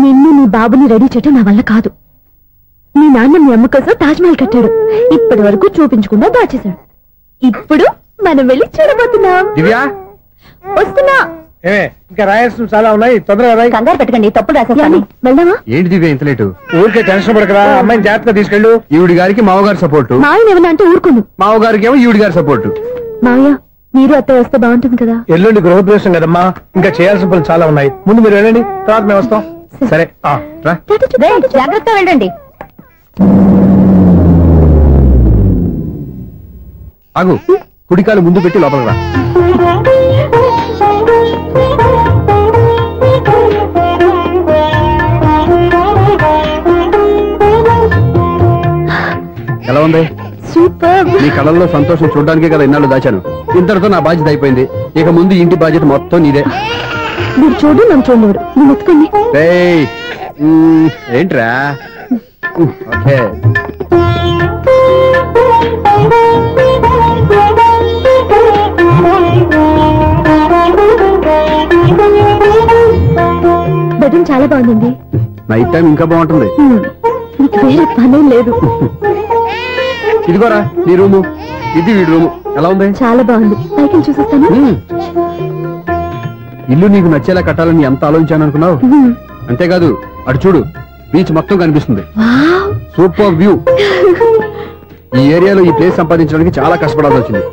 నిన్ను నీ బాబుని రెడీ చేయటం నా వల్ల కాదు. మీ నాన్న మీ అమ్మ కోసం తాజ్మహల్ కట్టాడు. ఇప్పటి వరకు చూపించకుండా దాచేశాడు. ఇప్పుడు మనం వెళ్ళి చూడబోతున్నాం. వస్తున్నా. ఇంకా రాయాల్సిన చాలా ఉన్నాయి, తొందరగా రాయి. కంగారు పెట్టకండి, తప్పు రాసేస్తాను. వెళ్దామా? ఏంటి దివ్య ఇంత లేటు? ఊరికే టెన్షన్ పడకరా, అమ్మాయిని జాగ్రత్తగా తీసుకెళ్ళు. ఈవిడి గారికి మావగారు సపోర్టు, మాయన ఏమన్నా అంటే ఊరుకోను. మావగారికి ఏమో ఈవిడి గారి సపోర్టు. మావయ్య మీరు అత్తయ్య వస్తే బాగుంటుంది కదా. ఎల్లుండి గృహప్రవేశం కదమ్మా, ఇంకా చేయాల్సిన పనులు చాలా ఉన్నాయి. ముందు మీరు వెళ్ళండి, తర్వాత మేము వస్తాం. సరే జాగ్రత్తగా వెళ్ళండి. ఆగు, కుడికాలు ముందు పెట్టి లోపలికి రా. ఎలా ఉంది? సూపర్. నీ కళ్ళల్లో సంతోషం చూడడానికే కదా ఇన్నాళ్ళు దాచాను. ఇంతటితో నా బాధ్యత అయిపోయింది. ఇక ముందు ఇంటి బాధ్యత మొత్తం నీదే. మీరు చూడు, నన్ను చూడలేడు. నువ్వు ఎత్తుకోండి. ఏంట్రా? ఓకే. బెడ్రూమ్ చాలా బాగుందండి. నైట్ టైం ఇంకా బాగుంటుంది. నీకు వేరే పనే లేదు. ఇదిగోరా నీ రూము, ఇది వీడి రూము. ఎలా ఉంది? చాలా బాగుంది. పైకి చూసేస్తాను. ఇల్లు నీకు నచ్చేలా కట్టాలని ఎంత ఆలోచించాను అనుకున్నావు? అంతేకాదు, అటు చూడు, బీచ్ మొత్తం కనిపిస్తుంది. Super view. ఈ ఏరియాలో ఈ ప్లేస్ సంపాదించడానికి చాలా కష్టపడాల్సి వచ్చింది.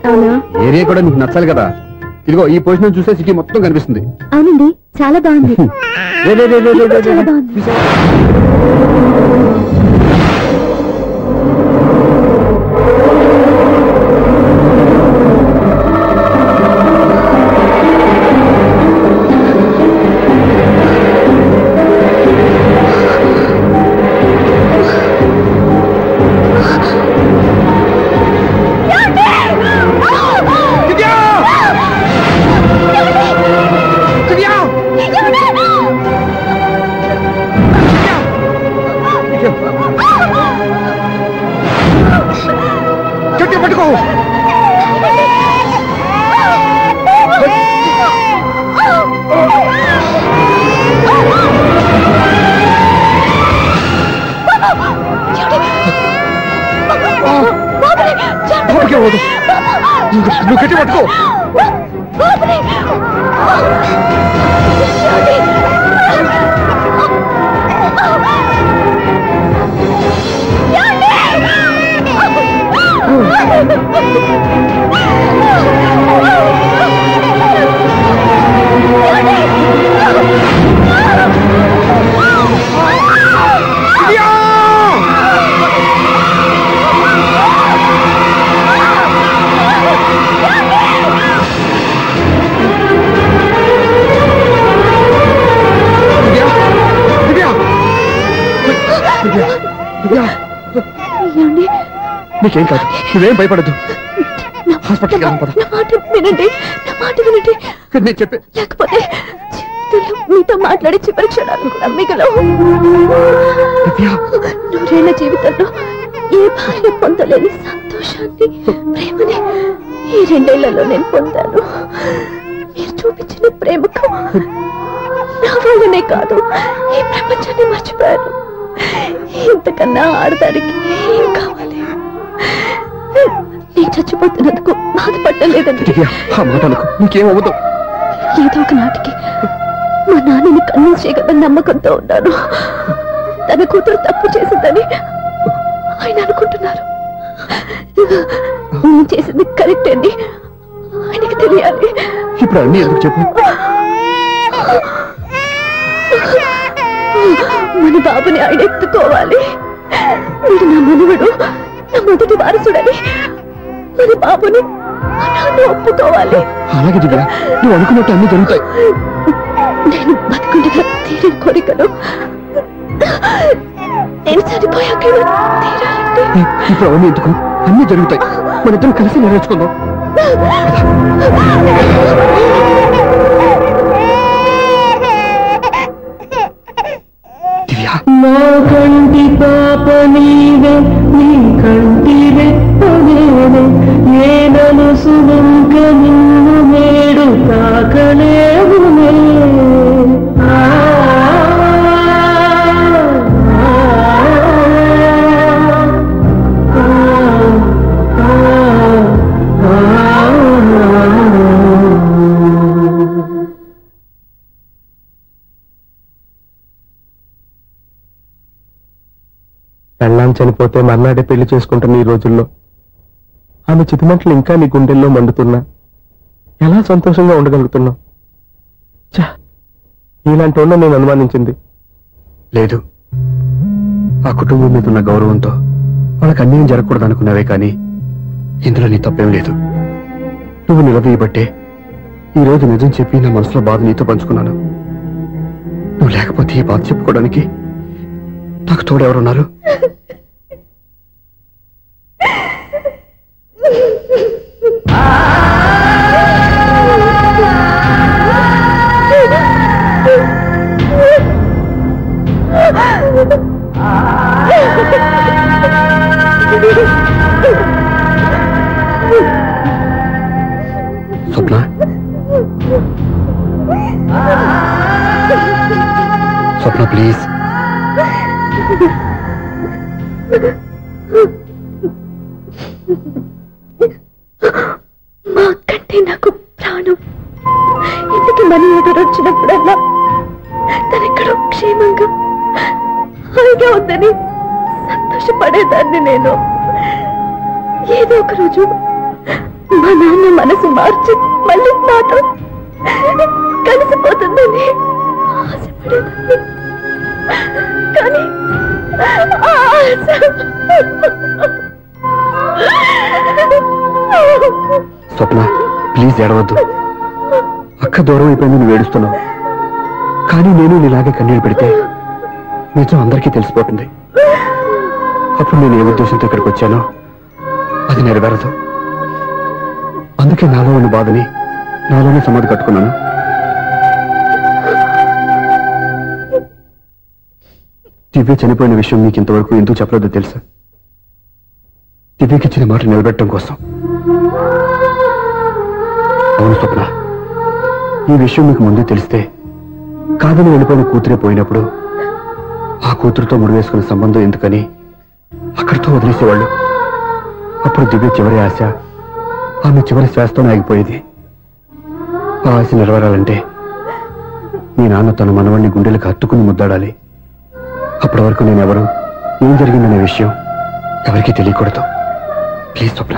ఏరియా కూడా నీకు నచ్చాలి కదా. ఇదిగో ఈ పొజిషన్ చూస్తే సిటీ మొత్తం కనిపిస్తుంది. అవునండి, చాలా బాగుంది. చాలా బాగుంది. నువ్వు గట్టి పట్టుకో. నీకేం కాదు, నువ్వేం భయపడద్దు. హాస్పిటల్కి వినండి, నా మాట వినండి. నేను చెప్పే, లేకపోతే మీతో మాట్లాడే చివరి క్షణాలు కూడా మిగలవు. నూరేళ్ల జీవితంలో ఏ భార్య పొందలేని సంతోషాన్ని, ప్రేమని ఈ 2 ఏళ్లలో నేను పొందాను. మీరు చూపించిన ప్రేమకు నా వల్లనే కాదు, ఈ ప్రపంచాన్ని మర్చిపోయాను. ఇంతకన్నా ఆడదానికి ఏం కావాలి? నేను చచ్చిపోతున్నందుకు బాధపడలేదండి. నీకేమవుతావు? ఏదో ఒక నాటికి మా నాన్నని కన్విన్స్ చేయగలని నమ్మకంతో ఉన్నాను. తన కూతురు తప్పు చేసిందని ఆయన అనుకుంటున్నారు. నేను చేసింది కరెక్ట్ అని ఆయనకి తెలియాలి. ఇప్పుడు అన్ని ఎందుకు చెప్పు? మన బాబుని ఆయన ఎత్తుకోవాలి. వీడు నా మనవడు, నా మొదటి వారసుడని మన బాబుని ఒప్పుకోవాలి. అలాగే దివ్య, నువ్వు అనుకున్నట్టు అన్ని జరుగుతాయి. నేను బతుకుండగా తీరని కోరికలు నేను చనిపోయాక తీరాలంటే ఇప్పుడు అవన్నీ ఎందుకు? అన్ని జరుగుతాయి, మన ఇద్దరం కలిసి నెరవేర్చుకుందాం. దివ్య, నా కంటి పాప నీవే, నీ కంటి రెప్పనేనే, నేనను సుమంక నిన్ను నేడు తాకలేవునే. పెళ్ళాం చనిపోతే మర్నాడే పెళ్లి చేసుకుంటున్న ఈ రోజుల్లో ఆమె చితిమంటలు ఇంకా నీ గుండెల్లో మండుతున్నా ఎలా సంతోషంగా ఉండగలుగుతున్నావు? ఇలాంటి ఉన్న నేను అనుమానించింది లేదు. ఆ కుటుంబం మీద ఉన్న గౌరవంతో వాళ్ళకి అన్యాయం జరగకూడదు అనుకున్నావే కానీ ఇందులో నీ తప్పేం లేదు. నువ్వు నిలదీయబట్టే ఈ రోజు నిజం చెప్పి నా మనసులో బాధ నీతో పంచుకున్నాను. నువ్వు లేకపోతే ఈ బాధ చెప్పుకోవడానికి నాకు తోడెవరున్నారు? స్వప్న, స్వప్న ప్లీజ్. మా అక్కంటే నాకు ప్రాణం. ఇంటికి మనీ ఎదురు వచ్చినప్పుడల్లా తనెక్కడో క్షేమంగా హాయిగా ఉందని సంతోషపడేదాన్ని నేను. ఏదో ఒక రోజు మా నాన్న మనసు మార్చి మళ్ళీ నాతో కలిసిపోతుందని ఆశపడేదాన్ని. కానీ స్వప్న ప్లీజ్ ఏడవద్దు. అక్క దూరం అయిపోయింది, నువ్వు ఏడుస్తున్నావు. కానీ నేను నీలాగే కన్నీళ్ళు పెడితే నిజం అందరికీ తెలిసిపోతుంది. అప్పుడు నేను ఏ ఉద్దేశంతో ఇక్కడికి వచ్చానో అది నెరవేరదు. అందుకే నాలో ఉన్న బాధని నాలోనే సమాధి కట్టుకున్నాను. దివ్య చనిపోయిన విషయం మీకు ఇంతవరకు ఎందుకు చెప్పలేదో తెలుసా? దివ్యకి ఇచ్చిన మాట నిలబెట్టడం కోసం. అవును స్వప్న, ఈ విషయం మీకు ముందే తెలిస్తే కాదని వెళ్ళిపోయిన కూతురే పోయినప్పుడు ఆ కూతురుతో ముడివేసుకున్న సంబంధం ఎందుకని అక్కడితో వదిలేసేవాళ్ళు. అప్పుడు దివ్య చివరి ఆశ ఆమె చివరి శ్వాసతోనే ఆగిపోయేది. ఆ ఆశ నెరవేరాలంటే మీ నాన్న తన మనవణ్ణి గుండెలకు హత్తుకుని ముద్దాడాలి. అప్పటి వరకు నేను ఎవరు, ఏం జరిగిందనే విషయం ఎవరికీ తెలియకూడదు. ప్లీజ్ స్వప్న.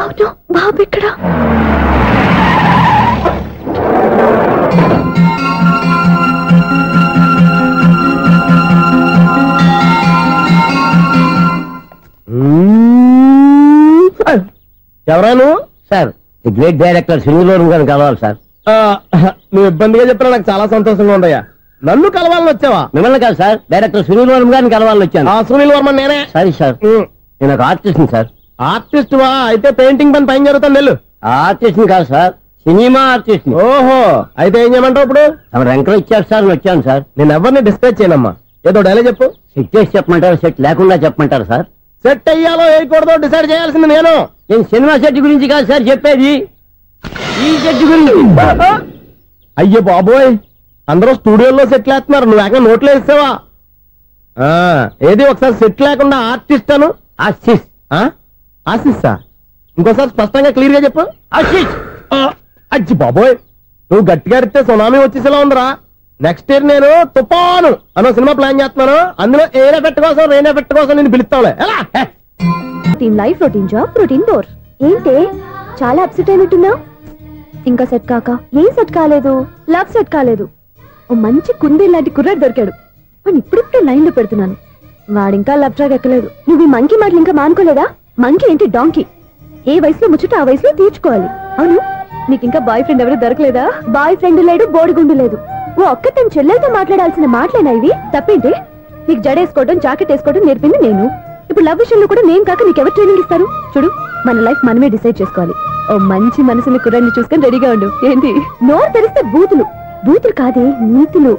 అవును బాబు ఇక్కడ. ఎవరాను sir? The great director Sunil గారిని కలవాలి సార్. నువ్వు ఇబ్బందిగా చెప్పినా నాకు చాలా సంతోషంగా ఉందయ్యా. నన్ను కలవాలని వచ్చావా? మిమ్మల్ని కాదు సార్, డైరెక్టర్ సునీల్ వర్మ గారిని కలవాలని వచ్చాను. సునీల్ వర్మ నేనే. సరే సార్, నేను ఒక ఆర్టిస్ట్ సార్. ఆర్టిస్ట్ వా? అయితే పెయింటింగ్ పని పైన జరుగుతాను. నెల్లు ఆర్టిస్ట్ కాదు సార్, సినిమా ఆర్టిస్ట్. ఓహో, అయితే ఏం చేయమంటావు ఇప్పుడు? తమ రంకలు ఇచ్చారు సార్, వచ్చాను సార్. నేను ఎవరిని డిస్కస్ చేయనమ్మా. ఏదో డైలాగ్ చెప్పు. సెట్ చేసి చెప్పమంటారు, సెట్ లేకుండా చెప్పమంటారు సార్? సెట్ అయ్యాలో వేయకూడదో డిసైడ్ చేయాల్సింది నేను. నేను సినిమా సెట్ గురించి కాదు సార్ చెప్పేది, ఈ సెట్ గురించి. అయ్యో బాబోయ్, అందరూ స్టూడియోలో సెట్ వేస్తున్నారు, నువ్వు ఏకంగా నోట్లో వేస్తావా? ఏది ఒకసారి సెట్ లేకుండా ఆర్టిస్ట్ అను. ఆర్టిస్ట్ ఆశిస్తా? ఇంకోసారి స్పష్టంగా క్లియర్ గా చెప్పు. ఆశిష్. అజ్జి బాబోయ్, నువ్వు గట్టిగా అడిగితే సునామీ వచ్చేసేలా ఉందిరా. నెక్స్ట్ ఇయర్ నేను తుఫాను అన్న సినిమా ప్లాన్ చేస్తున్నాను. అందులో ఎయిర్ ఎఫెక్ట్ కోసం, రెయిన్ ఎఫెక్ట్ కోసం నేను పిలుస్తావులే. ఎలా? Routine life, routine job, routine bore. ఏంటి చాలా అప్సెట్ అయినట్టున్నావు? ఇంకా సెట్ కాక? ఏం సెట్ కాలేదు? లవ్ సెట్ కాలేదు. ఓ మంచి కుందే లాంటి కుర్రాడు దొరికాడు, వాడిని ఇప్పుడిప్పుడే లైన్ లో పెడుతున్నాను. వాడింకా లవ్ ట్రాక్ ఎక్కలేదు. నువ్వు ఈ మంకీ మాటలు ఇంకా మానుకోలేదా? మంకీ ఏంటి డాంకీ? ఏ వయసులో ముచ్చట ఆ వయసులో తీర్చుకోవాలి. అవును, నీకు ఇంకా బాయ్ ఫ్రెండ్ ఎవరు దొరకలేదా? బాయ్ ఫ్రెండ్ లేడు, బోడిగుండు లేదు. ఓ ఒక్క తన చెల్లెలతో మాట్లాడాల్సిన మాటలేనా ఇవి? తప్పేంటి? నీకు జడేసుకోవడం, జాకెట్ వేసుకోవడం నేర్పింది నేను. ఇప్పుడు లవ్ విషయంలో కూడా నేను కాక నీకెవరు ట్రైనింగ్ ఇస్తారు? చూడు, మన లైఫ్ మనమే డిసైడ్ చేసుకోవాలి. ఓ మంచి మనసుని కుర్రాన్ని చూసుకొని రెడీగా ఉండు. ఏంటి నోరు తెరిస్తే బూతులు బూతులు కాదే నీతులు.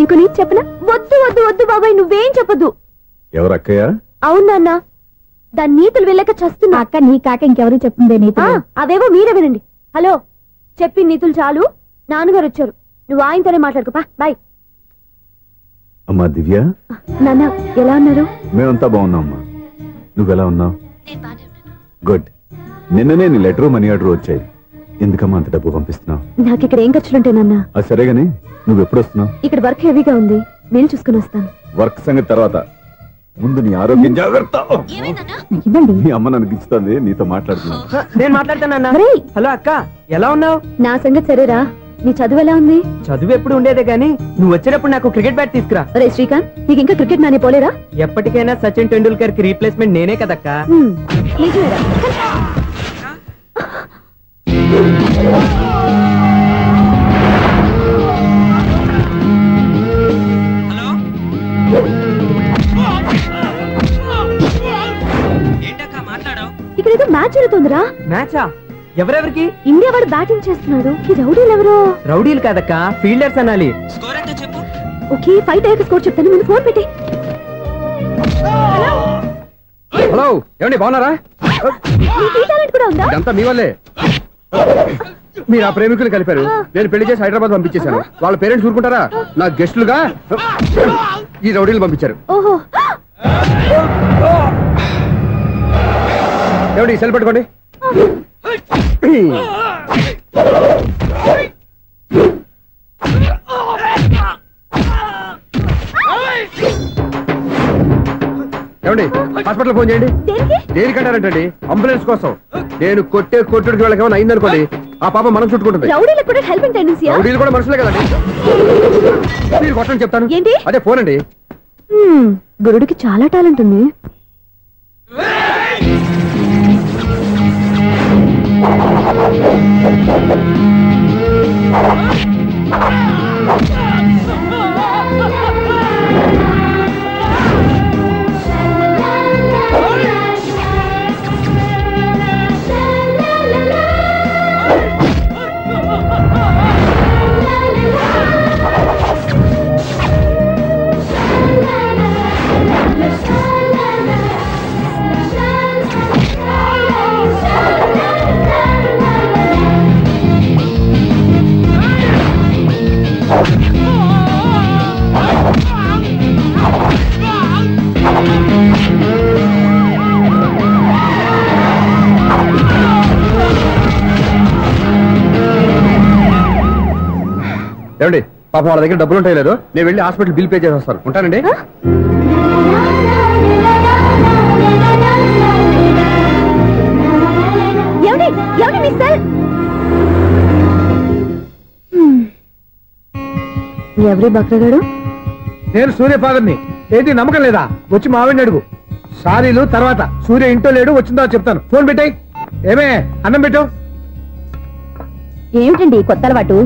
ఇంకో నీతి చెప్పనా? వద్దు వద్దు వద్దు బాబాయ్, నువ్వేం చెప్పొద్దు. ఎవరక్కయ్య? అవునన్న, దాని నీతులు వెళ్ళక చస్తున్నా. అక్క నీ కాక ఇంకెవరు చెప్తుందే నీతులు? అవేవో మీరే వినండి. హలో, చెప్పి నీతులు చాలు, నాన్నగారు వచ్చారు. నువ్వు ఆయనతోనే మాట్లాడుకోపా. బాయ్. అమ్మా దివ్య. నాన్న ఎలా ఉన్నారు? మేమంతా బాగున్నాం అమ్మా. నువ్వెలా ఉన్నావు? గుడ్. నిన్ననే నీ లెటరు మనీ ఆర్డర్ వచ్చాయి. ఎందుకమ్మా అంత డబ్బు పంపిస్తున్నావు? నాకు ఇక్కడ ఏం ఖర్చులుంటే నాన్న. అది సరేగాని నువ్వు ఎప్పుడు వస్తున్నావు? ఇక్కడ వర్క్ హెవీగా ఉంది, నేను చూసుకుని వస్తాను. వర్క్ సంగతి తర్వాత, ముందు నీ ఆరోగ్యం జాగ్రత్త. నీ అమ్మ నన్ను గిచ్చుతుంది, నీతో మాట్లాడుతున్నాను. నేను మాట్లాడుతాను. హలో అక్క, ఎలా ఉన్నావు? నా సంగతి సరేరా, నీ చదువు ఎలా ఉంది? చదువు ఎప్పుడు ఉండేదే గానీ నువ్వు వచ్చేటప్పుడు నాకు క్రికెట్ బ్యాట్ తీసుకురా. రే శ్రీకాంత్, నీకు ఇంకా క్రికెట్ నానే పోలేరా? ఎప్పటికైనా సచిన్ టెండూల్కర్ కి రీప్లేస్మెంట్ నేనే కదక్క. నిజమేరా? ఇక్కడ ఏదో మ్యాచ్ జరుగుతుందిరా. మ్యాచా? ఎవరెవరికి? ఇండియా వాడు బ్యాటింగ్ చేస్తున్నాడు. ఈ రౌడీలు ఎవరో? రౌడీలు కాదక్క, ఫీల్డర్స్ అనాలి. ఓకే, ఫైట్ అయ్యాక స్కోర్ చెప్తాను, ముందు ఫోన్ పెట్టి. హలో, ఏమండి బాగున్నారా? కూడా ఉందా? ఇదంతా మీ వల్లే. మీరు ఆ ప్రేమికులు కలిపారు, నేను పెళ్లి చేసి హైదరాబాద్ పంపించేశాను. వాళ్ళ పేరెంట్స్ ఊరుకుంటారా? నా గెస్టులుగా ఈ రౌడీలు పంపించారు. ఓహో, ఏమండి సెల్ పెట్టుకోండి. ఏమండి హాస్పిటల్ ఫోన్ చేయండి. దేనికంటారంటండి? అంబులెన్స్ కోసం. నేను కొట్టుడికి వాళ్ళకి ఏమైనా అయిందనుకోండి, ఆ పాప మనం చుట్టుకుంటుంది. రౌడీలకు కూడా హెల్పింగ్ టెండెన్సీ. రౌడీలు కూడా మనుషులే కదండి. మీరు కొట్టని చెప్తాను. ఏంటి? అదే ఫోన్ అండి. గురుడికి చాలా టాలెంట్ ఉంది. ఏమండి పాపం వాళ్ళ దగ్గర డబ్బులు ఉంటాయి లేదు, నేను వెళ్ళి హాస్పిటల్ బిల్ పే చేసి వస్తాను. ఉంటానండి. ఎవరి బక్రగాడు? నేను సూర్య ఫాదర్ని. ఏంటి నమ్మకం లేదా? వచ్చి మావిని అడుగు. సారీలు తర్వాత. సూర్య ఇంట్లో లేడు, వచ్చిందో చెప్తాను. ఫోన్ పెట్టాయి. ఏమే అన్నం పెట్టు. ఏమిటండి కొత్త అలవాటు?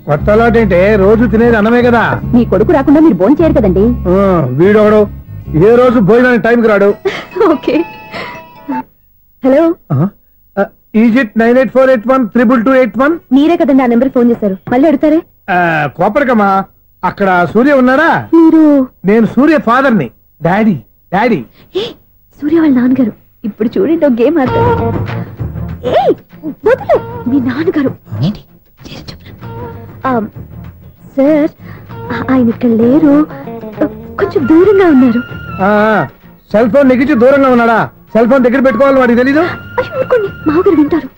కొత్త అలవాటు ఏంటే? రోజు తినేది అన్నమే కదా. మీ కొడుకు రాకుండా మీరు భోజనం చేయరు కదండి. వీడొకడు ఏ రోజు భోజనానికి టైంకి రాడు. ఓకే. Hello, is it 9848132281. మీరే కదండి ఆ నెంబర్ ఫోన్ చేశారు, మళ్ళీ అడుగుతారే? కోపరికమ్మా, అక్కడ సూర్య ఉన్నాడా? మీరు? నేను సూర్య ఫాదర్ని. డాడీ. డాడీ సూర్య వాళ్ళ నాన్నగారు. ఇప్పుడు చూడండి ఒక గేమ్ ఆడతారు. వదులు, మీ నాన్నగారు. సార్, ఆయన ఇక్కడ లేరు, కొంచెం దూరంగా ఉన్నారు. సెల్ ఫోన్ నెగిచి దూరంగా ఉన్నాడా? సెల్ ఫోన్ దగ్గర పెట్టుకోవాలి, వాడికి తెలీదు. అయ్యో ఊరుకోండి, మామగారు వింటారు.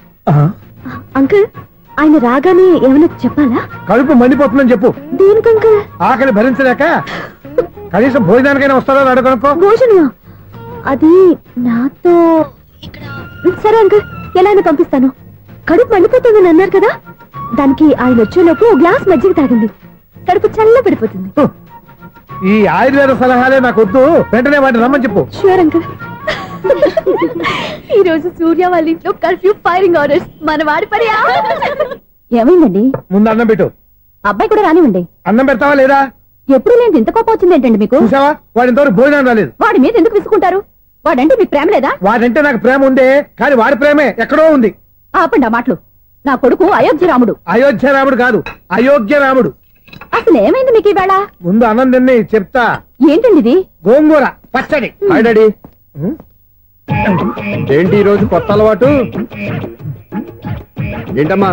అంకుల్, ఆయన రాగానే ఏమైనా చెప్పాలా? కడుపు మండిపోతుందని చెప్పు. దేనికి అంకుల్? ఆకలి భరించలేక కనీసం భోజనానికైనా వస్తాడో అడగనుకో. భోజనమా? అది నాతో ఇక్కడ. సరే అంకుల్, ఎలా అయినా పంపిస్తాను. కడుపు మండిపోతుందని అన్నారు కదా, దానికి ఆయన వచ్చేలోపు గ్లాస్ మజ్జిగ తాగింది, కడుపు చల్ల పడిపోతుంది. ఈ ఆయుర్వేద సలహాలే నాకు వద్దు, వెంటనే వాటిని రమ్మని చెప్పు. Sure uncle. ఈ రోజు సూర్య వాళ్ళ ఇంట్లో కర్ఫ్యూ ఫైరింగ్ ఆర్డర్స్. మన వాడి పని. ఏమైందండి? ముందు అన్నం పెట్టు. అబ్బాయి కూడా రానివ్వండి. అన్నం పెడతావా లేదా? ఎప్పుడు నేను ఇంత కోపం వచ్చింది ఏంటండి మీకు? చూసావా, వాడి ఇంతవరకు భోజనం రాలేదు. వాడి మీద ఎందుకు విసుకుంటారు? వాడంటే మీకు ప్రేమ లేదా? వాడంటే నాకు ప్రేమ ఉందే, కానీ వాడి ప్రేమే ఎక్కడో ఉంది. ఆపండి ఆ మాటలు. నా కొడుకు అయోధ్య రాముడు. అయోధ్య రాముడు కాదు, అయోగ్య రాముడు. అసలు ఏమైంది మీకు ఈవేళ? ముందు అన్నం తిని చెప్తా. ఏంటండి ఇది? గోంగూర పచ్చడి. Hi daddy. ఏంటి ఈ రోజు కొత్త అలవాటు? ఏంటమ్మా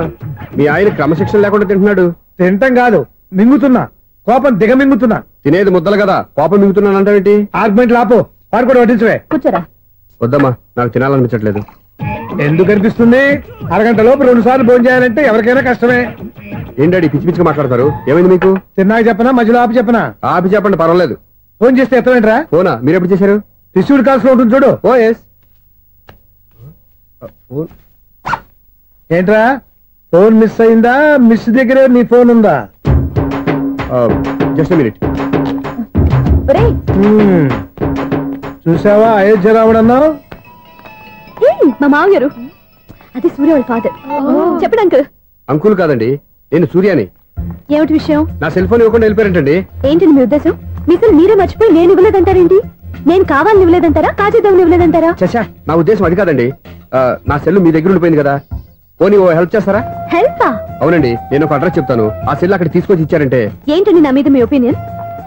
మీ ఆయన క్రమశిక్షణ లేకుండా తింటున్నాడు? తింటం కాదు, మింగుతున్నా. కోపం దిగమింగుతున్నా. తినేది ముద్దలు కదా, కోపం మింగుతున్నాను అంటావేంటి? ఆర్గ్మెంట్ లాపో, వాడు కూడా వడ్డించవే. కూర్చోరా. వద్దమ్మా, నాకు తినాలనిపించట్లేదు. ఎందుకు అనిపిస్తుంది? అరగంట లోపు 2 సార్లు భోజనం చేయాలంటే ఎవరికైనా కష్టమే. ఏం డాడీ పిచ్చి పిచ్చిగా మాట్లాడతారు? ఏమైంది మీకు? తిన్నాక చెప్పనా, మధ్యలో ఆపి చెప్పనా? ఆపి చెప్పండి, పర్వాలేదు. ఫోన్ చేస్తే ఎత్తవేంట్రా? ఫోనా? మీరు ఎప్పుడు చేశారు? రిసీవ్డ్ కాల్స్ లో ఉంటుంది చూడు. ఓ ఎస్. ఏంట్రా ఫోన్ మిస్ అయిందా? మిస్ దగ్గరే నీ ఫోన్ ఉందా? Just minute. చూసావా అయోధ్య రాముడు అన్నావు? మా మామగారు. అది సూర్య వాళ్ళ ఫాదర్. చెప్పండి అంకుల్. అంకుల్ కాదండి, నేను సూర్యాని. ఏమిటి విషయం? నా సెల్ ఫోన్ ఇవ్వకుండా వెళ్ళిపోయారంటండి. ఏంటండి మీ ఉద్దేశం? మీసలు మీరే మర్చిపోయి నేను ఇవ్వలేదంటారేంటి? నేను కావాలని ఇవ్వలేదంటారా, కాజేద్దామని ఇవ్వలేదంటారా? చచ్చా, నా ఉద్దేశం అది కాదండి. నా సెల్ మీ దగ్గర ఉండిపోయింది కదా, పోనీ ఓ హెల్ప్ చేస్తారా? హెల్పా? అవునండి, నేను ఒక అడ్రస్ చెప్తాను, ఆ సెల్ అక్కడ తీసుకొచ్చి ఇచ్చారంటే. ఏంటండి నా మీద మీ ఒపీనియన్?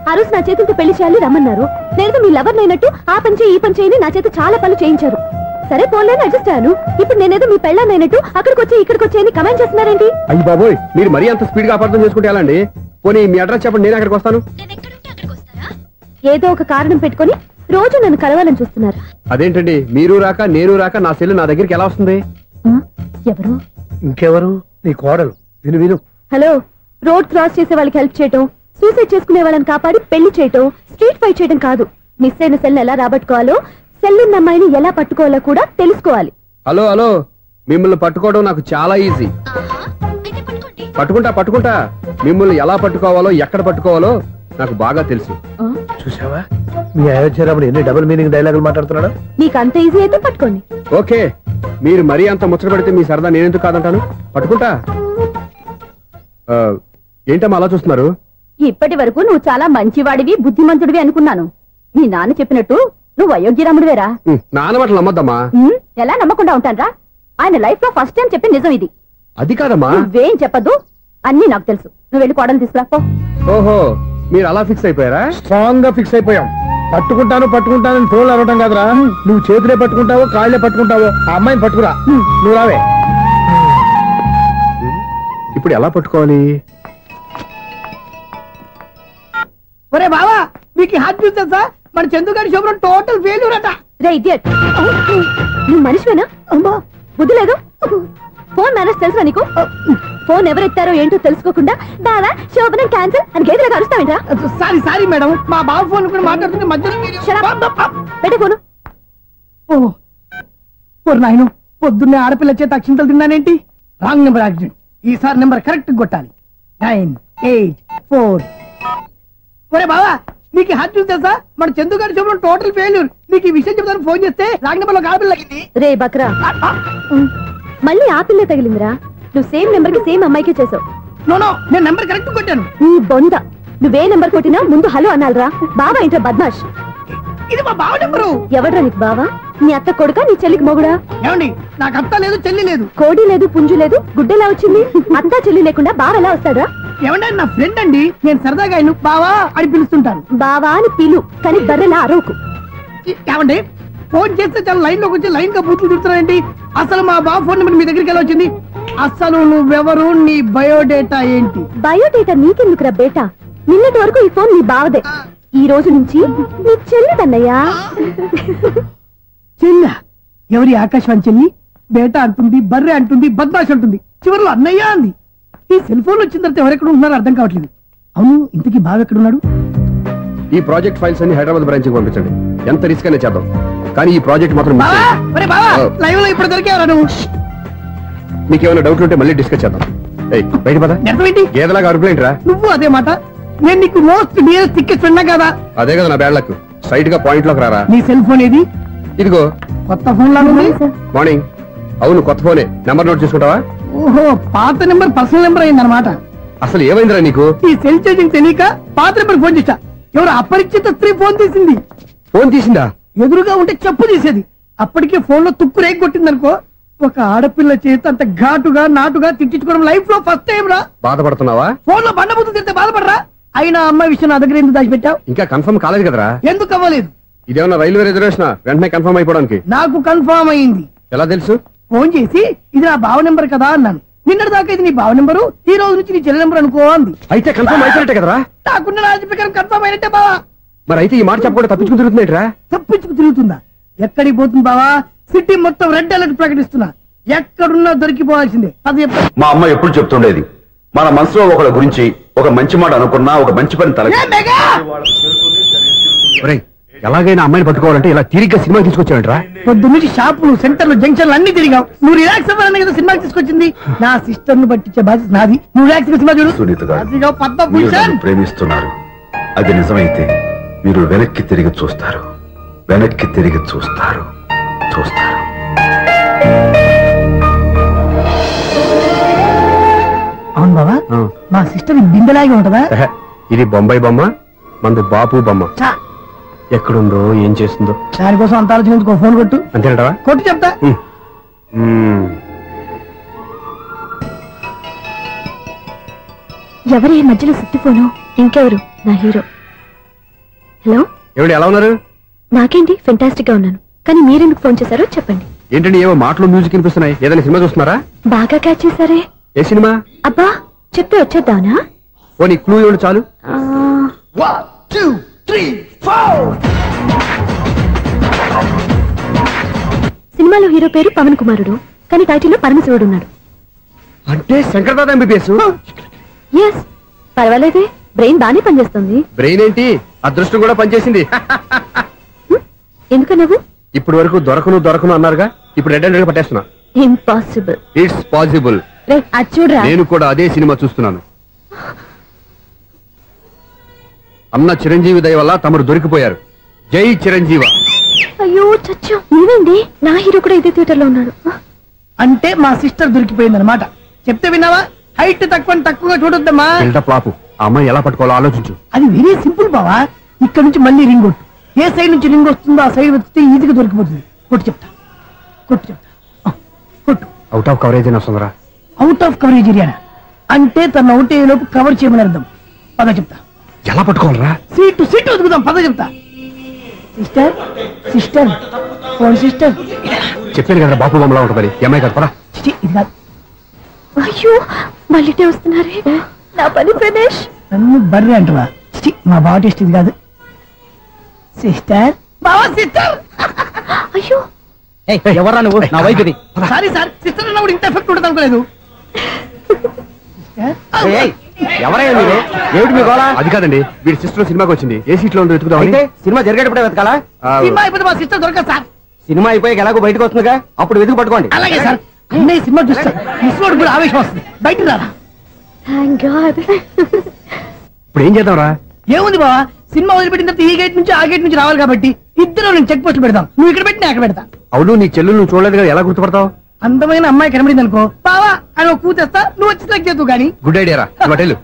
ఆ రోజు నా చేతులతో పెళ్లి చేయాలి రమ్మన్నారు. నేను మీ లవర్ అయినట్టు ఆ పని చేయి ఈ పని చేయని నా చేత చాలా పనులు చేయించారు. సరే పోలేని అడ్జస్ట్ అయ్యాను. ఇప్పుడు నేనేదో మీ పెళ్ళాన్ని అయినట్టు అక్కడికి వచ్చి ఇక్కడికి వచ్చి అని కమెంట్ చేస్తున్నారేంటి? అయ్యి బాబోయ్, మీరు మరీ అంత స్పీడ్ గా అపార్థం చేసుకుంటే ఎలా అండి? పోనీ మీ అడ్రస్ చెప్పండి, నేను అక్కడికి వస్తాను. ఏదో ఒక కారణం పెట్టుకొని రోజు నన్ను కలవాలని చూస్తున్నారు. అదేంటండి, మీరు రాక నేను రాక నా సెల్ నా దగ్గరికి ఎలా వస్తుంది? ఎవరు? ఇంకెవరు? నీ కోడలు. విను విను. హలో, రోడ్ క్రాస్ చేసే వాళ్ళకి హెల్ప్ చేయటం, సూసైడ్ చేసుకునే వాళ్ళని కాపాడి పెళ్లి చేయటం, స్ట్రీట్ ఫైట్ చేయడం కాదు. మిస్ అయిన సెల్ ఎలా రాబట్టుకోవాలో, సెల్ ఉన్న అమ్మాయిని ఎలా పట్టుకోవాలో కూడా తెలుసుకోవాలి. హలో హలో, మిమ్మల్ని పట్టుకోవడం నాకు చాలా ఈజీ. పట్టుకుంటా. మిమ్మల్ని ఎలా పట్టుకోవాలో, ఎక్కడ పట్టుకోవాలో నాకు బాగా తెలుసు. చూసావా మీ అయోధ్య రాముడు ఎన్ని డబుల్ మీనింగ్ డైలాగులు మాట్లాడుతున్నాడు? నీకు అంత ఈజీ అయితే పట్టుకోండి. ఓకే, మీరు మరీ అంత ముచ్చట పెడితే మీ సరదా నేనెందుకు కాదంటాను. పట్టుకుంటా. ఏంటమ్మా అలా చూస్తున్నారు? ఇప్పటి వరకు నువ్వు చాలా మంచివాడివి, బుద్ధిమంతుడివి అనుకున్నాను. మీ నాన్న చెప్పినట్టు నువ్వు అయోగ్యరాముడివేరా? నాన్న మాటలు నమ్మద్దమ్మా. ఎలా నమ్మకుండా ఉంటానరా? ఆయన లైఫ్ లో ఫస్ట్ టైం చెప్పి నిజం ఇది. అది కాదమ్మా. నువ్వేం చెప్పద్దు, అన్ని నాకు తెలుసు. నువ్వు వెళ్ళి కోడలు తీసుకురా పో. ఓహో, మీరు అలా ఫిక్స్ అయిపోయారా? స్ట్రాంగ్ గా ఫిక్స్ అయిపోయాం. పట్టుకుంటాను ఫోన్లు అనటం కాదురా. నువ్వు చేతులే పట్టుకుంటావో కాళ్ళే పట్టుకుంటావో ఆ అమ్మాయిని పట్టుకురా. నువ్వు రావే. ఇప్పుడు ఎలా పట్టుకోవాలి? ఒరే బావా, మీకు హాట్ న్యూస్ తెలుసా? మన చందుగారి శుభ్రం టోటల్ ఫెయిల్యూర్ అట. రే ఇడియట్, నువ్వు మనిషివేనా? అమ్మా బుద్ధి లేదు. ఫోన్ మేనేజ్ తెలుసా నీకు? ఫోన్ ఎవరెత్తారో ఏంటో తెలుసుకోకుండా బావా శోభనం క్యాన్సిల్ అని గేదెలాగా అరుస్తావేంట్రా? సారీ మేడం, మా బావ ఫోన్ కూడా మాట్లాడుతుంటే మధ్యలో పెట్టే ఫోను. ఓ నాయను, పొద్దున్నే ఆడపిల్ల చేత అక్షింతలు తిన్నానేంటి? Wrong number accident. ఈసారి నెంబర్ కరెక్ట్ కొట్టాలి. 984. ఒరే బావా, నీకు హాట్ న్యూస్ తెలుసా? మన చందుగారి శుభ్రం టోటల్ ఫెయిల్యూర్. నీకు ఈ విషయం చెప్తాను ఫోన్ చేస్తే రాంగ్ నెంబర్ లో ఆడపిల్ల తగ్గింది. రే బక్రా, మళ్ళీ ఆ పిల్లే తగిలిందిరా. నువ్వు సేమ్ నెంబర్ కి సేమ్ అమ్మాయికే చేసావు. నో, నేను నెంబర్ కరెక్ట్ కొట్టాను. నీ బొంద, నువ్వే నెంబర్ కొట్టినా ముందు హలో అనాలరా. బావా ఏంట్రా బద్మాష్? ఇది మా బావ నెంబరు. ఎవడ్రా నీకు బావా? నీ అత్త కొడుక, నీ చెల్లికి మొగుడా? ఏమండి, నాకు అత్త లేదు చెల్లి లేదు. కోడి లేదు పుంజు లేదు, గుడ్డెలా వచ్చింది? అత్త చెల్లి లేకుండా బావ ఎలా వస్తాడా? ఏమంటే నా ఫ్రెండ్ అండి, నేను సరదాగా ఆయన బావా అని పిలుస్తుంటాను. బావా అని పిలు, కానీ బర్రెలా అరవకు. ఏమండి, ఫోన్ చేస్తే చాలా లైన్ లోకి వచ్చి లైన్ గా బూతులు తిడుతున్నాయండి. అసలు మా బావ ఫోన్ నెంబర్ మీ దగ్గరికి ఎలా వచ్చింది? అసలు నువ్వెవరు, నీ బయోడేటా ఏంటి? బయోడేటా నీకెందుకురా బేటా? నిన్నటి వరకు ఈ ఫోన్ నీ బావదే, ఈ రోజు నుంచి నీ చెల్లిదన్నయ్యా. చెల్ల ఎవరి? ఆకాశవాణి చెల్లి. బేటా అంటుంది, బర్రె అంటుంది, బద్మాష్ అంటుంది, చివరిలో అన్నయ్య అంది. ఈ సెల్ ఫోన్ వచ్చిన తర్వాత ఎవరెక్కడ ఉంటున్నారో అర్థం కావట్లేదు. అవును, ఇంతకీ బావ ఎక్కడున్నాడు? ఈ ప్రాజెక్ట్ ఫైల్స్ అన్ని హైదరాబాద్ బ్రాంచ్ కి పంపించండి. ఎంత రిస్క్ అయినా చేద్దాం, కానీ ఈ ప్రాజెక్ట్ మాత్రం లైవ్ లో ఇప్పుడు దొరికేవరా నువ్వు? మీకేమైనా డౌట్లు ఉంటే మళ్ళీ డిస్కస్ చేద్దాం. బయట పద. గేదలాగా అరుపులేంట్రా? నువ్వు అదే మాట. నేను నీకు మోస్ట్ నియరెస్ట్ టికెట్ ఫ్రెండ్ కదా. అదే కదా నా బ్యాడ్ లక్. స్ట్రైట్ గా పాయింట్ లోకి రారా. నీ సెల్ ఫోన్ ఏది? ఇదిగో. కొత్త ఫోన్ లాగా ఉంది. మార్నింగ్. అవును, కొత్త ఫోనే. నెంబర్ నోట్ చేసుకుంటావా? ఓహో, పాత నెంబర్ పర్సనల్ నెంబర్ అయిందన్నమాట. అసలు ఏమైందిరా నీకు? ఈ సెల్ చేసింగ్ తెలియక పాత నెంబర్ ఫోన్ చేశా. ఎవరు అపరిచిత స్త్రీ ఫోన్ తీసింది. ఫోన్ తీసిందా? ఎదురుగా ఉంటే చెప్పు తీసేది. అప్పటికే ఫోన్ లో తుక్కు రేగి కొట్టింది అనుకో, ఒక ఆడపిల్ల చేత అంత ఘాటుగా నాటుగా తిట్టించుకోవడం లైఫ్ లో ఫస్ట్ టైం రా. బాధపడుతున్నావా? ఫోన్ లో బండబుద్ధి తింటే బాధపడరా? అయినా అమ్మాయి విషయం నా దగ్గర ఎందుకు దాచిపెట్టావు? ఇంకా కన్ఫర్మ్ కాలేదు కదరా. ఎందుకు అవ్వలేదు? ఇదేమన్నా రైల్వే రిజర్వేషన్ వెంటనే కన్ఫర్మ్ అయిపోవడానికి? నాకు కన్ఫర్మ్ అయింది. ఎలా తెలుసు? ఫోన్ చేసి ఇది నా బావ నెంబర్ కదా అన్నాను. నిన్నటి దాకా ఇది నీ బావ నెంబరు, ఈ రోజు నుంచి నీ చెల్లి నెంబర్ అనుకో అంది. అయితే కన్ఫర్మ్ అయిపోయినట్టే కదరా? నాకున్న రాజు ప్రకారం కన్ఫర్మ్ అయినట్టే బావా. మరి అయితే ఈ మాట చెప్పకుండా తప్పించుకు తిరుగుతున్నాయిట్రా? తప్పించుకు తిరుగుతుందా? ఎక్కడికి పోతుంది బావా? సిటీ మొత్తం రెడ్ అలర్ట్ ప్రకటిస్తున్నా. ఎక్కడున్నా దొరికిపోవాల్సిందే. అది మా అమ్మ ఎప్పుడు చెప్తుండేది, మన మనసులో ఒకళ్ళ గురించి ఒక మంచి మాట అనుకున్నా ఒక మంచి పని తల ఎలాగైనా అమ్మాయిని పట్టుకోవాలంటే ఇలా తిరిగ్గా సినిమా తీసుకొచ్చావంటరా? పొద్దు నుంచి షాపులు, సెంటర్లు, జంక్షన్లు అన్ని తిరిగావు. నువ్వు రిలాక్స్ అవ్వాలని కదా సినిమాకి తీసుకొచ్చింది. నా సిస్టర్ ను పట్టించే బాధ్యత నాది. నువ్వు రిలాక్స్ సినిమా చూడు. సునీత గారు, అదిగో పద్మ మీరు భూషణ్. నన్ను ప్రేమిస్తున్నారు. అది నిజమైతే మీరు వెనక్కి తిరిగి చూస్తారు, వెనక్కి తిరిగి చూస్తారు, చూస్తారు. అవును బాబా, మా సిస్టర్ బిందెలాగే ఉంటదా? ఇది బొంబాయి బొమ్మ, మంది బాపు బొమ్మ. చా, ఎక్కడుందో ఏం చేస్తుందో దానికోసం అంత ఆలోచించుకో. ఫోన్ కొట్టు. అంతేనంటావా? కొట్టు చెప్తా. ఎవరి మధ్యలో సుత్తి ఫోను? ఇంకెవరు? నా హీరో. హలో, ఏమిటి ఎలా ఉన్నారు? నాకేంటి ఫెంటాస్టిక్ గా ఉన్నాను. కానీ మీరెందుకు ఫోన్ చేశారో చెప్పండి. ఏంటండి ఏవో మాటలు మ్యూజిక్ వినిపిస్తున్నాయి? ఏదైనా సినిమా చూస్తున్నారా? బాగా క్యాచ్ చేశారే. ఏ సినిమా? అబ్బా, చెప్తే వచ్చేద్దానా? ఓ నీ క్లూ ఇవ్వండి చాలు. సినిమాలో హీరో పేరు పవన్ కుమారుడు, కానీ టైటిల్లో పరమశివుడు ఉన్నాడు. అంటే శంకర్దాద ఎంబీబీఎస్. ఎస్, పర్వాలేదే, బ్రెయిన్ బానే పనిచేస్తుంది. బ్రెయిన్ ఏంటి, అదృష్టం కూడా పనిచేసింది. ఎందుకు నువ్వు? ఇప్పటి వరకు దొరకను అన్నారుగా, ఇప్పుడు రెడ్ అండ్ పట్టేస్తున్నా. ఇంపాసిబుల్. It's possible. అది చూడరా. నేను కూడా అదే సినిమా చూస్తున్నాను. అన్న చిరంజీవి దయ వల్ల తమరు దొరికిపోయారు. జై చిరంజీవ. అయ్యో చచ్చా, నీవేంటి? నా హీరో కూడా ఇదే థియేటర్ లో ఉన్నాడు. అంటే మా సిస్టర్ దొరికిపోయింది అనమాట. చెప్తే విన్నావా? హైట్ తక్కువగా చూడొద్దమ్మా. ప్లాపు. ఆ అమ్మాయి ఎలా పట్టుకోవాలో ఆలోచించు. అది వెరీ సింపుల్ బావా. ఇక్కడ నుంచి మళ్ళీ రింగ్ కొట్టు. ఏ సైడ్ నుంచి రింగ్ వస్తుందో ఆ సైడ్ వెతికితే ఈజీగా దొరికిపోతుంది. కొట్టు చెప్తా. కొట్టు. అవుట్ ఆఫ్ కవరేజ్ అయినా వస్తుందరా? అవుట్ ఆఫ్ కవరేజ్ ఏరియా అంటే తన అవుట్ అయ్యే లోపు కవర్ చేయమని అర్థం. పద చెప్తా. ఎలా పట్టుకోవాలరా? సీటు వెతుకుదాం. పద చెప్తా. Sister phone sister. చెప్పాను కదా బాపు బొమ్మలా ఉంటుంది. అమ్మాయి కదా. ఇది కాదు. అయ్యో, మళ్ళీ వస్తున్నారే. నా పని ప్రదేశ్. నన్ను బర్రె అంటవా? మా బావ టెస్ట్ ఇది కాదు. సిస్టర్, బావా సిస్టర్. అయ్యో, ఎవరా నువ్వు? నా వైపు ఇది. సారీ సార్, సిస్టర్ అన్నప్పుడు ఇంత ఎఫెక్ట్ ఉంటుంది అనుకోలేదు. ఎవరైనా మీరు? ఏమిటి మీ గోళ? అది కాదండి, వీడి సిస్టర్ సినిమాకి వచ్చింది. ఏ సీట్ లో ఉందో వెతుకుదాం. అయితే సినిమా జరిగేటప్పుడే వెతకాలా? సినిమా అయిపోతే మా సిస్టర్ దొరకదు సార్. సినిమా అయిపోయాక ఎలాగో బయటకు వస్తుందిగా, అప్పుడు వెతుకు పట్టుకోండి. అలాగే సార్. అన్నయ్య సినిమా చూస్తారు. మిస్వాడు కూడా ఆవేశం వస్తుంది. బయటకు రారా. Thank God. ఇప్పుడు ఏం చేద్దాంరా? ఏముంది బావా, సినిమా వదిలిపెట్టిన తర్వాత ఈ గేట్ నుంచి ఆ గేట్ నుంచి రావాలి కాబట్టి ఇద్దరు నేను చెక్ పోస్ట్ పెడతాం. నువ్వు ఇక్కడ పెట్టి నేను అక్కడ పెడతా. అవును, నీ చెల్లెలు నువ్వు చూడలేదు కదా, ఎలా గుర్తుపడతావు? అందమైన అమ్మాయి కనబడింది అనుకో, బావా అని ఒక కూతేస్తా. నువ్వు వచ్చి సెలెక్ట్ చేద్దు కానీ. గుడ్ ఐడియా రా. హోటల్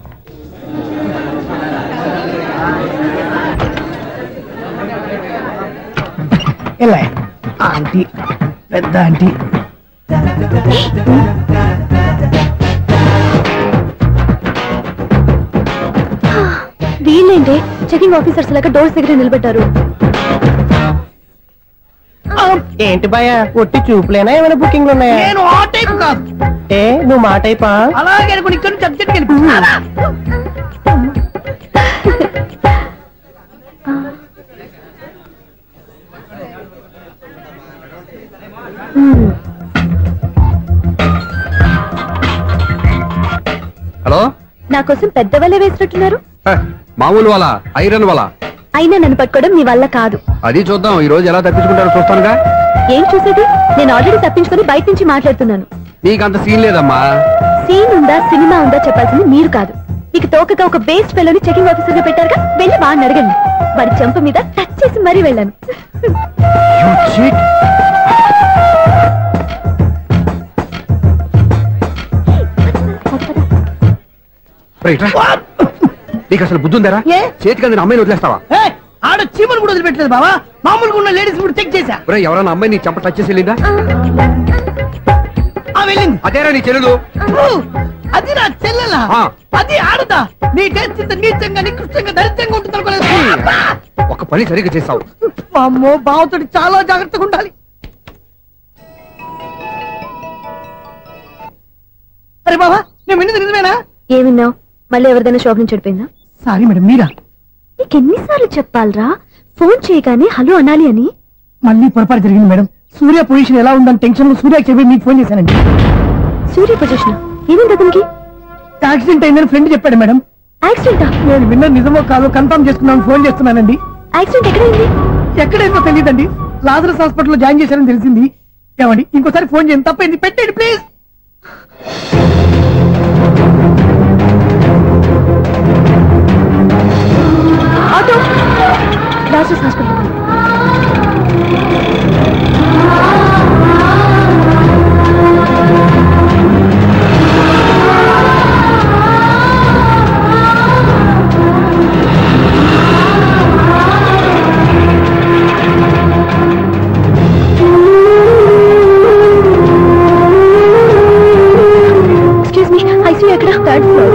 ఎలా ఆంటీ, పెద్ద ఆంటీ. వీళ్ళేంటే చెకింగ్ ఆఫీసర్స్ లాగా డోర్స్ దగ్గర నిలబెట్టారు. ఏంటి భయ, ఒట్టి చూపులేనా ఏమైనా బుకింగ్లు ఉన్నాయా? నేను ఆ టైప్ కాదు. ఏ నువ్వు మా టైపా? అలాగే అనుకుని ఇక్కడ నుంచి అర్జెంట్కి వెళ్ళిపో. హలో, నా కోసం పెద్ద వల్ల వేసినట్టున్నారు. మామూలు వాళ్ళ ఐరన్ వాళ్ళ. అయినా నన్ను పట్టుకోవడం మీ వల్ల కాదు. అది చూద్దాం, ఈ రోజు ఎలా తప్పించుకుంటారో చూస్తానుగా. ఏం చూసేది? నేను ఆల్రెడీ తప్పించుకొని బయట నుంచి మాట్లాడుతున్నాను. నీకు అంత సీన్ లేదమ్మా. సీన్ ఉందా సినిమా ఉందా చెప్పాల్సింది మీరు కాదు. మీకు తోకగా ఒక బేస్ట్ ఫెలోని చెకింగ్ ఆఫీసర్ గా పెట్టారుగా, వెళ్ళి వాడిని అడగండి. వాడి చెంప మీద టచ్ చేసి మరీ వెళ్ళాను. నీకు అసలు బుద్ధి ఉందారా? చేతికి అందిన అమ్మాయిని వదిలేస్తావా? ఆడ చీమలు కూడా వదిలిపెట్టలేదు బావా. మామూలుగా ఉన్న లేడీస్ కూడా చెక్ చేశా. ఎవరైనా అమ్మాయి నీ చెంప టచ్ చేసి వెళ్ళిందా? వెళ్ళింది. అదేరా నీ చెల్లెలు. అది నా చెల్లెలా? అది ఆడదా? నీ టేస్ట్ ఇంత నీచంగా నికృష్టంగా దరిద్రంగా ఉంటుంది అనుకోలేదు. ఒక పని సరిగ్గా చేసావు. అమ్మో బావతోటి చాలా జాగ్రత్తగా ఉండాలి. అరే బాబా నేను విన్నది నిజమేనా? ఏమిన్నావు? మళ్ళీ ఎవరిదైనా షాప్ నుంచి చెడిపోయిందా? సారీ మేడం మీరా? నీకెన్నిసార్లు చెప్పాలరా ఫోన్ చేయగానే హలో అనాలి అని? మళ్ళీ పొరపాటు జరిగింది మేడం. సూర్య పొజిషన్ ఎలా ఉందని టెన్షన్ లో సూర్య చెప్పి మీకు ఫోన్ చేశానండి. సూర్య పొజిషన్ ఏమైంది అతనికి? యాక్సిడెంట్ అయిందని ఫ్రెండ్ చెప్పాడు మేడం. యాక్సిడెంటా? నేను విన్న నిజమో కాదో కన్ఫర్మ్ చేసుకున్నాను ఫోన్ చేస్తున్నానండి. యాక్సిడెంట్ ఎక్కడైంది? ఎక్కడైందో తెలియదండి. లాజరస్ హాస్పిటల్లో జాయిన్ చేశారని తెలిసింది. ఏమండి ఇంకోసారి ఫోన్ చేయండి. తప్పైంది పెట్టండి please. Auto Lazarus hospital. Excuse me, ICU ఎక్కడ? Third floor.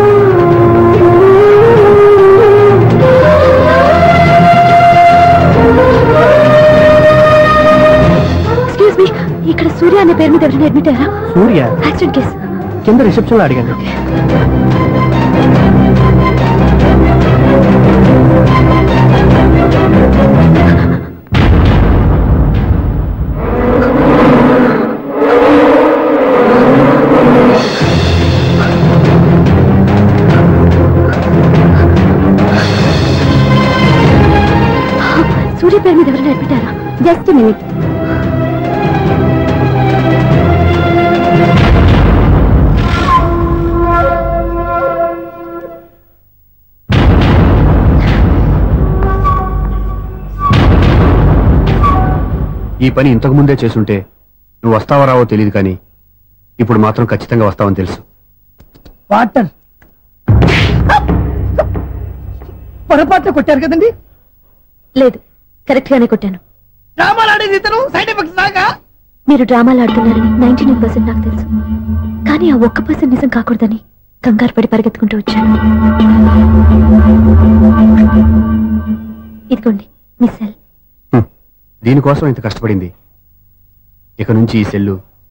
ఎక్స్క్యూజ్ మీ, ఇక్కడ సూర్య అనే పేరు మీద ఎవరైనా అడ్మిట్ అయ్యారా? సూర్య యాక్సిడెంట్ కేసు కింద రిసెప్షన్ లో అడిగాను. సూర్య పేరు మీద ఎవరైనా అడ్మిట్ అయ్యారా? Just minute. ఈ పని ఇంతకు ముందే చేసుంటే నువ్వు వస్తావో రావో తెలియదు, కానీ ఇప్పుడు మాత్రం ఖచ్చితంగా వస్తావని తెలుసు. వాటర్ పొరపాట్లు కొట్టారు కదండి? లేదు, కరెక్ట్ గానే కొట్టాను. డ్రామాలు ఆడేది ఇతను సైడ్ ఎఫెక్ట్స్ దాకా. మీరు డ్రామాలు ఆడుతున్నారని 99% నాకు తెలుసు, కానీ ఆ 1% నిజం కాకూడదని కంగారు పడి పరిగెత్తుకుంటూ వచ్చాను. ఇదిగోండి మీ సెల్. దీనికోసం ఇంత కష్టపడింది. ఇక నుంచి ఈ సెల్లు